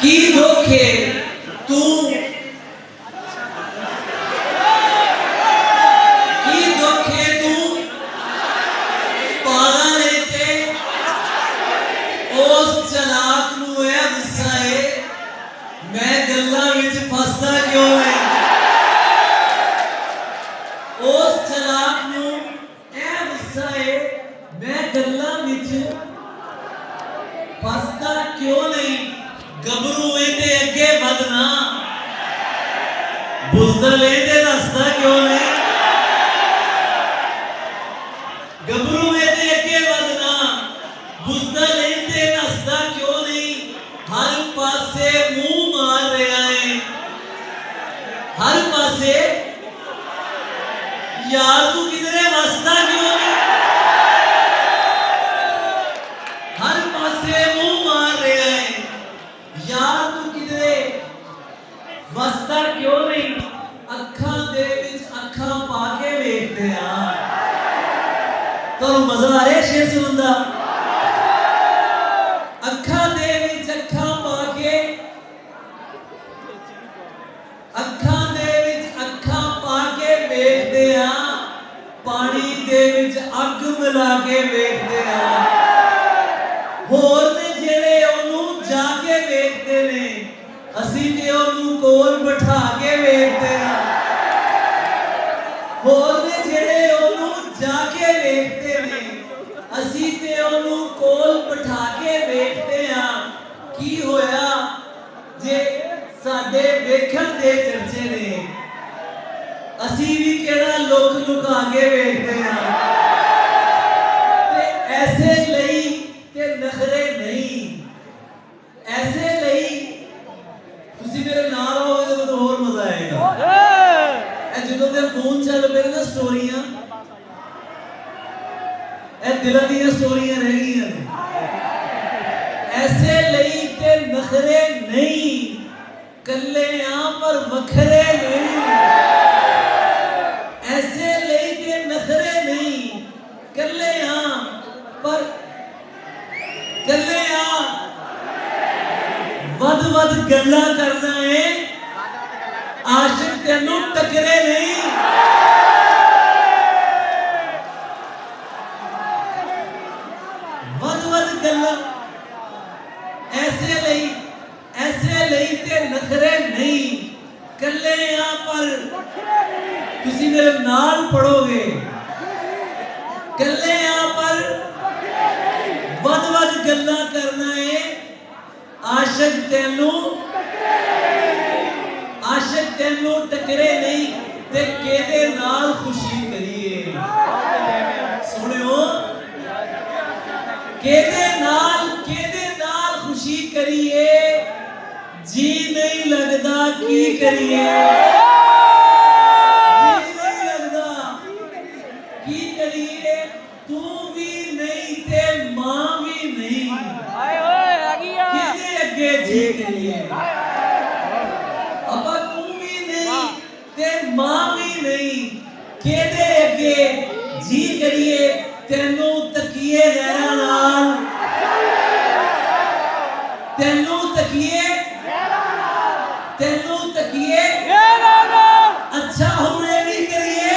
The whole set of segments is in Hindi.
की धोखे तू की धोखे तू पागा लेते उस चलाक नू है गुस्सा है मैं गल्लां विच फसदा क्यों है उस चलाक नू है गुस्सा है मैं गल्लां विच फसदा क्यों नहीं गबरू ते अगे वधना बुज़दल ते दसदा क्यों नहीं गबरू ते अगे वधना बुज़दल ते दसदा क्यों नहीं हर पासे मुंह मार रहा है हर पासे यार तू किधरे वसदा क्यों नहीं हर पासे मुंह मार रहा है यार तू किधरे वसदा क्यों नहीं अखां दे विच अखां पा के वेखदे आ तो मजा आ रहा है शेर सुनन दा अखां दे विच अखां पा के अखां दे विच अखां पा के वेखदे आ पानी दे विच अग मिला के वेखदे आ होर ने जेड़े ओनू जाके वेखदे ने असी ते ओनू कोल बिठा के वेखदे आ होर ने जेड़े ओनू जाके वेखदे ने असी ते ओनू कोल बिठा के वेखदे आ की होया जे साडे वेखण दे चर्चे ने असी भी केड़ा लोक लुका के वेखदे आ ते ऐसे लई ते नखरे नहीं ऐसे लई तुसी मेरे नाल आओगे तो और मजा आएगा ए ਜਦੋਂ ਤੇ ਫੋਨ ਚੱਲ ਪਏ ਨਾ ਸਟੋਰੀਆਂ ਇਹ ਦਿਲਾਂ ਦੀਆਂ ਸਟੋਰੀਆਂ ਰਹਿ ਗਈਆਂ ਨੇ ऐसे लई ते नखरे नहीं कल्ले आ पर वखरे नहीं ऐसे लई ते नखरे नहीं कल्ले आ पर कल्ले आ वध वध गल्ला करना है आशिक तेनू टकरे नहीं वध वध गल्ला ऐसे लई ते नखरे नहीं कल्ले आ पर तुसी मेरे नाल पढ़ोगे कल्ले आ पर वध वध गल्ला करना है आशिक तेनू टकरे नहीं ते केदे नाल खुशी करिए सुनियो केदे नाल खुशी करिए जी नहीं लगदा की करिए जी नहीं लगदा की करिए तू भी नहीं ते मां भी नहीं हाय ओए आ गया केदे अगे जी करिए अब तू भी नहीं ते मां भी नहीं केदे अगे जी करिए तेनू तकिए गैरा नाल तेनू तकिए अच्छा हुणे भी करिए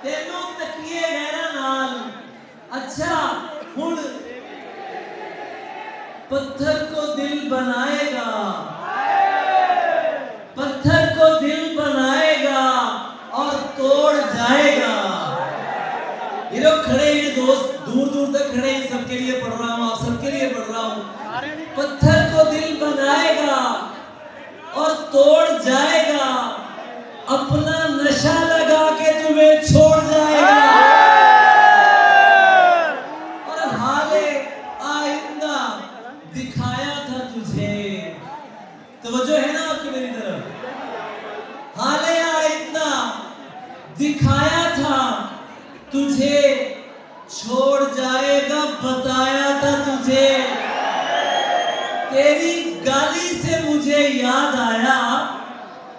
तेनू तकिए गैरा नाल अच्छा हुण पत्थर को दिल बनाएगा और तोड़ जाएगा ये लोग खड़े हैं दोस्त दूर दूर तक खड़े हैं सबके लिए पढ़ रहा हूँ आप सबके लिए पढ़ रहा हूँ पत्थर को दिल बनाएगा और तोड़ जाएगा अपना नशा लगा के तुम्हें छोड़ जाएगा और हाले आइंदा दिखाया था तुझे तवज्जो है ना आपकी मेरी तरफ हाले आइंदा दिखाया था तुझे छोड़ जाएगा बताया था तुझे तेरी गाली से मुझे याद आया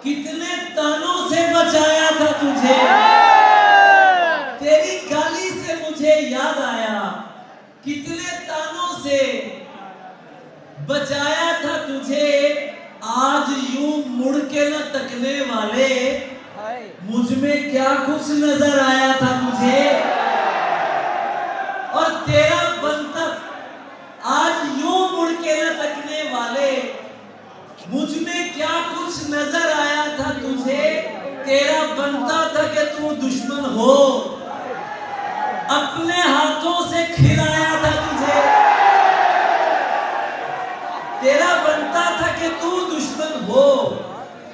कितने तानों से बचाया था तुझे तेरी गाली से मुझे याद आया कितने तानों से बचाया था तुझे, आज यूं मुड़ के न तकने वाले, मुझ में क्या कुछ नजर आया था तुझे। और तेरा बनता, आज यूं मुड़ के न तकने वाले, मुझ में क्या कुछ नजर आया था तुझे। तेरा बनता था कि तू दुश्मन हो, अपने हाथों से खिलाया था तुझे। तेरा बनता था कि तू दुश्मन हो,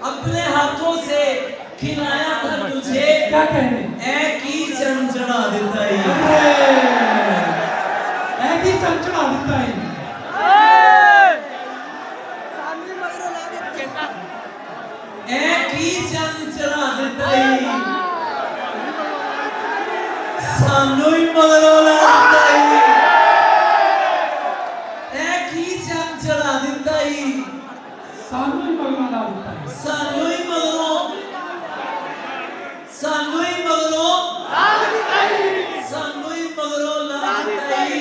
अपने हाथों से खिलाया था तुझे। क्या कहने ऐ की चंचड़ा देता ही, ऐ की चंचड़ा देता ही, ऐ की चंचड़ा देता ही, सानू ही मगरों ला देता ही। ऐ की चंचड़ा देता ही, सानू ही मगरों ला देता है। सानू ही मगरों, सानू ही मगरों, सानू ही मगरों ला देता ही।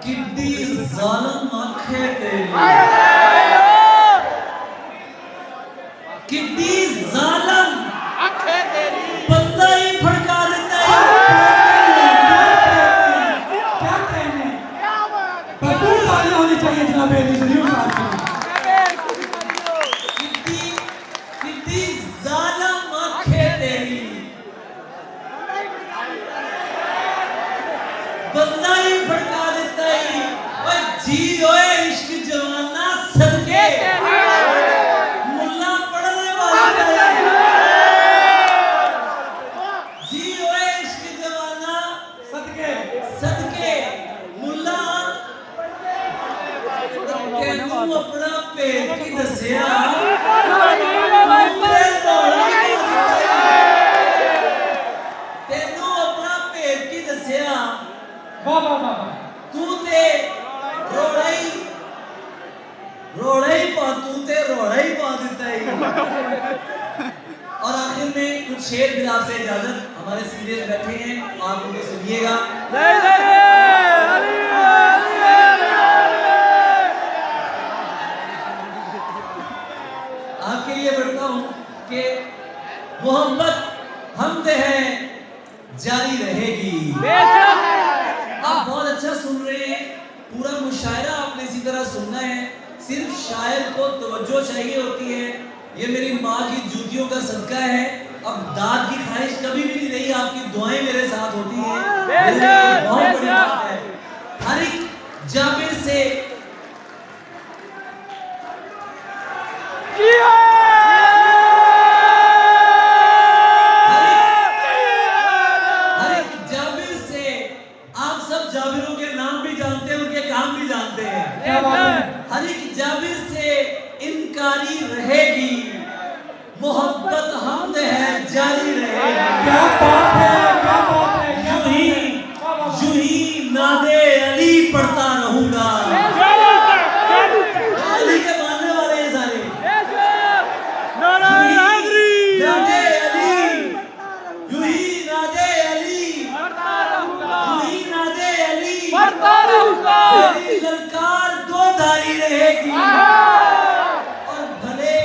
किड्डी जालिम आंखें तेरी, किड्डी जालिम आंखें तेरी, बंदा ही फड़का देता है। क्या कहने भरपूर तालियां होनी चाहिए जनाब अली शरीफ साहब की। किड्डी किड्डी जालिम आंखें तेरी, बंदा ही फड़का देता है। ओए जी ओए इश्क जवाना सदके, मुल्ला पढ़ने वाला है। जी ओए इश्क जवाना सदके सदके, मुल्ला तेनू अपना भेद की दसिया, तेनू अपना भेद की दसिया। वाह वाह वाह वाह। तू ते रोड़ा ही पा, तू ते रोड़ा ही पा देता है। और आखिर में कुछ शेर फिर आपसे इजाजत, हमारे सीनियर बैठे हैं, आप उनको सुनिएगा। आपके लिए पढ़ता हूं कि मोहब्बत हमद है जारी रहेगी। आप बहुत अच्छा सुन रहे हैं, पूरा मुशायरा आपने इसी तरह सुनना है। सिर्फ शायर को तवज्जो चाहिए होती है। ये मेरी माँ की जूतियों का सदका है। अब दाद की ख्वाहिश कभी भी नहीं रही, आपकी दुआएं मेरे साथ होती हैं, मेरे लिए बहुत बड़ी बात है। हर एक जाबिर से जाबिरों के नाम भी जानते हैं, उनके काम भी जानते हैं। क्या बात है। हर एक जाबिर से इनकारी रहेगी, मोहब्बत हमद है जारी रहेगी। क्या बात है, क्या बात है, क्या बात है। यूं ही नादे अली पढ़ता रहूंगा। अली के मानने वाले हैं सारे। नादे अली, यूं ही नादे अली, यूं ही नादे अली, मेरी ललकार दो धारी रहेगी। और भले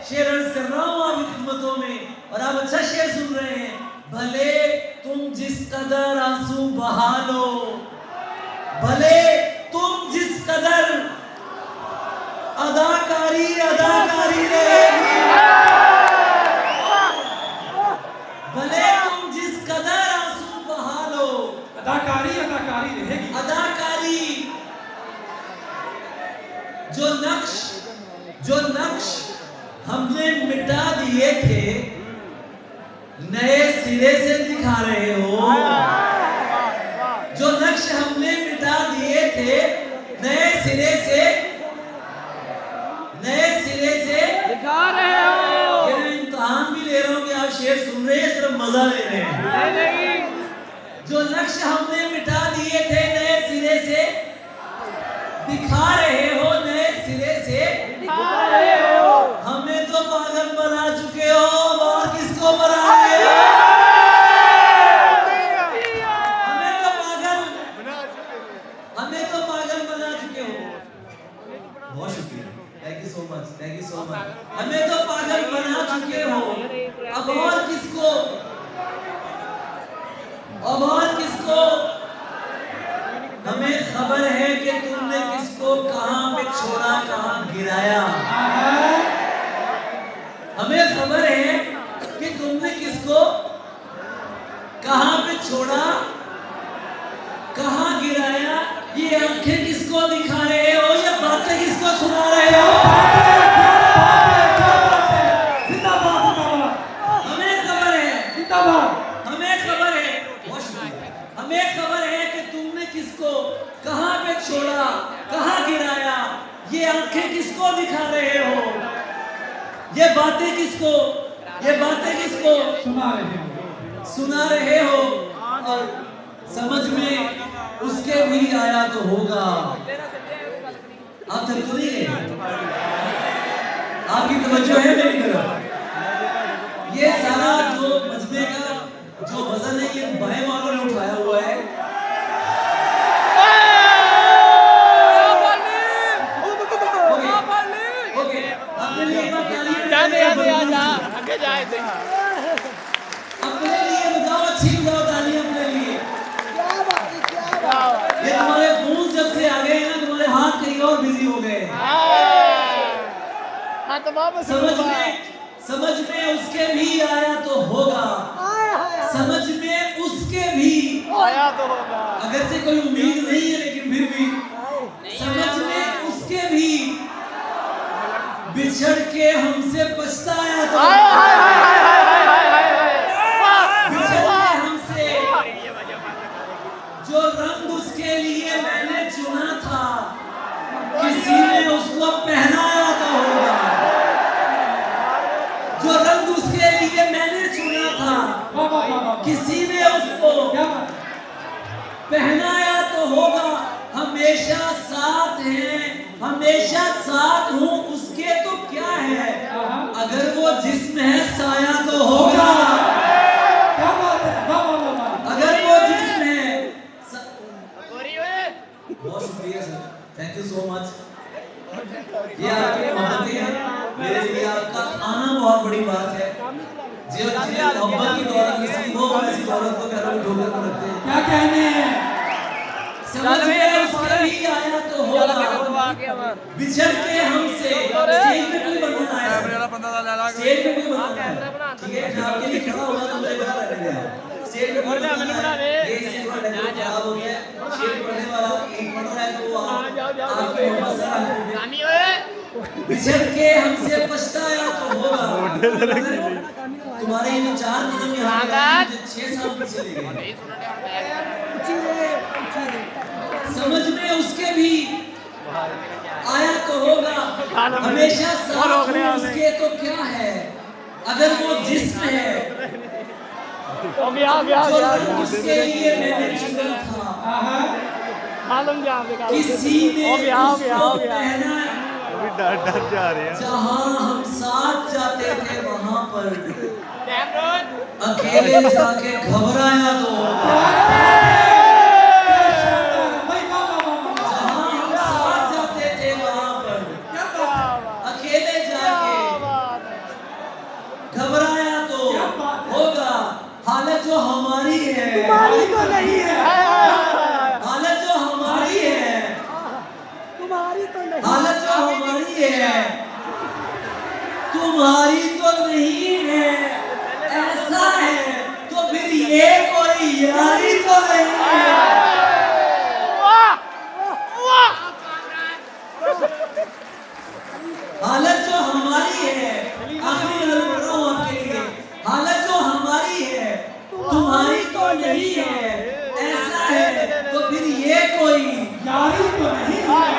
शेर अर्ज कर रहा हूं आपकी खिदमतों में, और आप अच्छा शेर सुन रहे हैं। भले तुम जिस कदर आंसू बहा लो, भले तुम जिस कदर अदाकारी अदाकारी रहेगी, भले तुम जिस कदर आंसू बहा लो, अदाकारी अदाकारी रहेगी। अदाकारी जो नक्श हमने मिटा दिए थे, नए सिरे से दिखा रहे हो। जो नक्श हमने मिटा दिए थे, नए सिरे से दिखा रहे हो। ये मैं इम्तिहान भी ले रहा हूँ कि आप शेर सुन रहे हैं, सिर्फ मजा ले रहे हैं। जो नक्श हमने मिटा दिए थे, नए सिरे से दिखा रहे हो, नए सिरे से दिखा रहे हो। हमें तो पागल बना चुके हो, और किसको बनाओगे? हमें तो पागल बना चुके हो। बहुत शुक्रिया, thank you so much, thank you so much. हमें तो पागल बना चुके हो, अब और किसको, अब और किसको? हमें खबर है कि तुमने किसको कहां पे छोड़ा, कहां गिराया। हमें खबर है कि तुमने किसको कहां पे छोड़ा, कहां गिराया। ये आंखें किसको दिखा रहे हो, ये बातें किसको सुना रहे हो? हमें खबर है, हमें खबर है, हमें खबर है कि तुमने किसको कहां पे छोड़ा, कहां गिराया। ये आंखें किसको दिखा रहे हो, ये बातें किसको, ये बातें किसको सुना रहे हो। और समझ में उसके भी आया तो होगा। आप थक तो नहीं गए? आपकी तवज्जो है मेरी तरफ। ये सारा जो मजमे का जो वजन है, ये बाएं वालों ने उठाया हुआ है। ओके, अपने लिए एक बार ताली आगे जाए अपने लिए बजाओ, अच्छी बजाओ ताली अपने लिए। ये तुम्हारे खून जब से आ गए ना, तुम्हारे हाथ कहीं और बिजी हो गए। समझ में उसके भी आया तो होगा, समझ में उसके भी आया तो होगा। अगर से कोई उम्मीद नहीं है, लेकिन फिर भी समझ में उसके भी बिछड़ के हमसे पछताया तो बिछड़ के हमसे। जो रंग उसके लिए मैंने चुना था, किसी ने उसको पहनाया तो होगा। जो रंग उसके लिए मैंने चुना था, किसी ने उसको पहनाया तो होगा। हमेशा साथ हैं, हमेशा साथ हूँ उसके तो क्या है, अगर वो जिस्म है साया तो होगा। अगर वो जिस्म है बहुत शुक्रिया sir, thank you so much. ये आपकी मोहब्बत है, मेरे लिए आपका आना बहुत बड़ी बात है। जो मोहब्बत की दौलत किसी हो, ऐसी दौलत को पैरों में ढोकर को रखते हैं। क्या कहने हैं? समझ में उसके भी आया तो होगा, बिछड़ के हमसे। स्टेज पे कोई बंदा आया, स्टेज पे कोई बंदा आया, ठीक है, मैं आपके लिए खड़ा होगा तो मुझे पता लगेगा। स्टेज पे कोई बंदा आया, ये इससे थोड़ा लेवल खराब हो गया। शेर पढ़ने वाला एक पढ़ रहा है तो वो आपकी मोहब्बत से बिछड़ के हमसे पछताया तो होगा। तुम्हारे ये 4 कदम यहाँ 6 साल पीछे ले गए। समझ में उसके भी आया तो होगा। हमेशा साथ उसके तो क्या है, अगर वो जिस्म है जो रंग उसके लिए मैंने चुना था, किसी ने उसको पहना। डर जा रहे हैं। जहाँ हम साथ जाते थे वहाँ पर अकेले जाके घबराया तो जहाँ हम साथ जाते थे वहाँ पर अकेले जाके घबराया तो होगा। हालत जो हमारी है, तुम्हारी तो नहीं है, हालत जो हमारी है, तुम्हारी तो नहीं, हालत जो हमारी है, तुम्हारी तो नहीं है। ऐसा है तो फिर ये कोई यारी तो नहीं है। हालत जो हमारी है, आखिरी नजर पढ़ रहा हूँ आपके लिए। हालत जो हमारी है, तुम्हारी तो नहीं है। ऐसा है तो फिर ये कोई यारी तो नहीं, यारी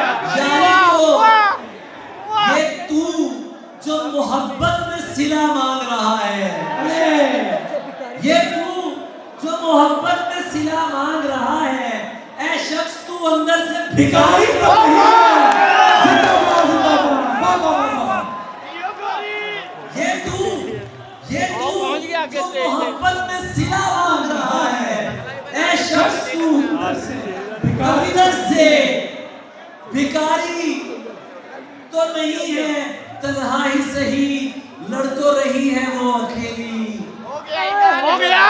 तो ये तू जो मोहब्बत में सिला मांग रहा है, ये तू जो मोहब्बत में सिला मांग रहा है, ऐ शख्स तू अंदर से भिखारी तो नहीं है। ये तू जो मोहब्बत में सिला मांग रहा है, ऐ शख्स तू अंदर से भिखारी तो नहीं है, तन्हा ही सही लड़ तो रही है वो अकेली। हो गया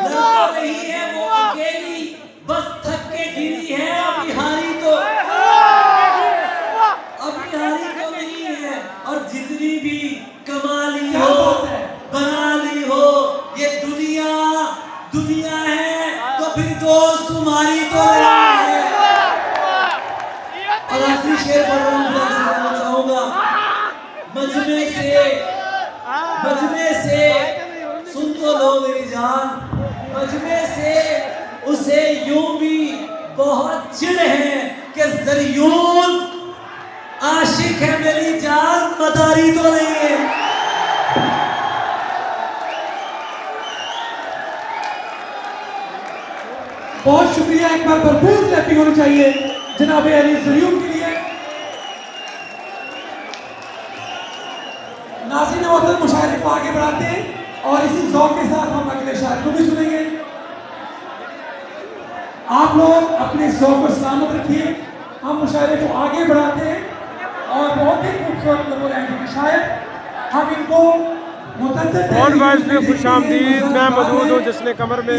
लड़ तो रही है वो अकेली, बस थक के गिरी है, अभी हारी तो नहीं है। और जितनी भी कमा ली हो, बना ली हो, ये दुनिया है, तो फिर दोस्त तुम्हारी तो नहीं है। और आखिरी शेर पढ़ रहा हूं, चाहूंगा मजमे से सुन तो लो मेरी जान, मजमे से उसे यूं भी बहुत चिढ़ है कि ज़रियून आशिक है मेरी जान, मदारी तो नहीं है। बहुत शुक्रिया, एक बार भरपूर क्लैपिंग होनी चाहिए जनाब अली ज़रियून के लिए। नाज़रीन मोहतरम, मुशायरे को आगे बढ़ाते हैं और इसी ज़ौक़ के साथ हम अगले शायर को भी सुनेंगे। आप लोग अपने ज़ौक़ को सलामत रखिए, हम मुशायरे को आगे बढ़ाते हैं और बहुत ही खूबसूरत लोगों ने शायर हम इनको और वाइज में खुशामदीद। मैं मौजूद हूँ जश्न कमर में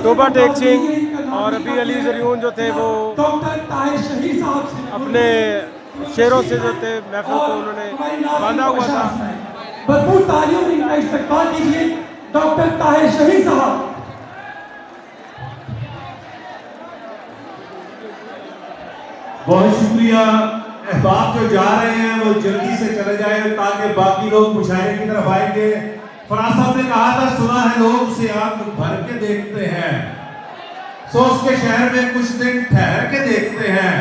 तोबा टेक सिंह, और अभी अली ज़रियून जो थे वो अपने शेरों से जो थे महफिल को उन्होंने बांधा हुआ था। भरपूर तालियों में इनका इस्तकबाल कीजिए डॉक्टर ताहिर शहीद साहब। बहुत शुक्रिया। अहबाब जो जा रहे हैं वो जल्दी से चले जाए ताकि बाकी लोग मुशायरे की तरफ आएंगे। फराज साहब ने कहा था, सुना है लोग उसे आंख भर के देखते हैं, सोच के शहर में कुछ दिन ठहर के देखते हैं।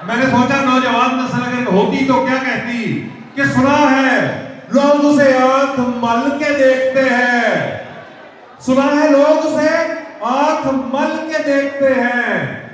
मैंने सोचा नौजवान नस्ल अगर होती तो क्या कहती कि सुना है लोग उसे आंख मल के देखते हैं, सुना है लोग उसे आंख मल के देखते हैं।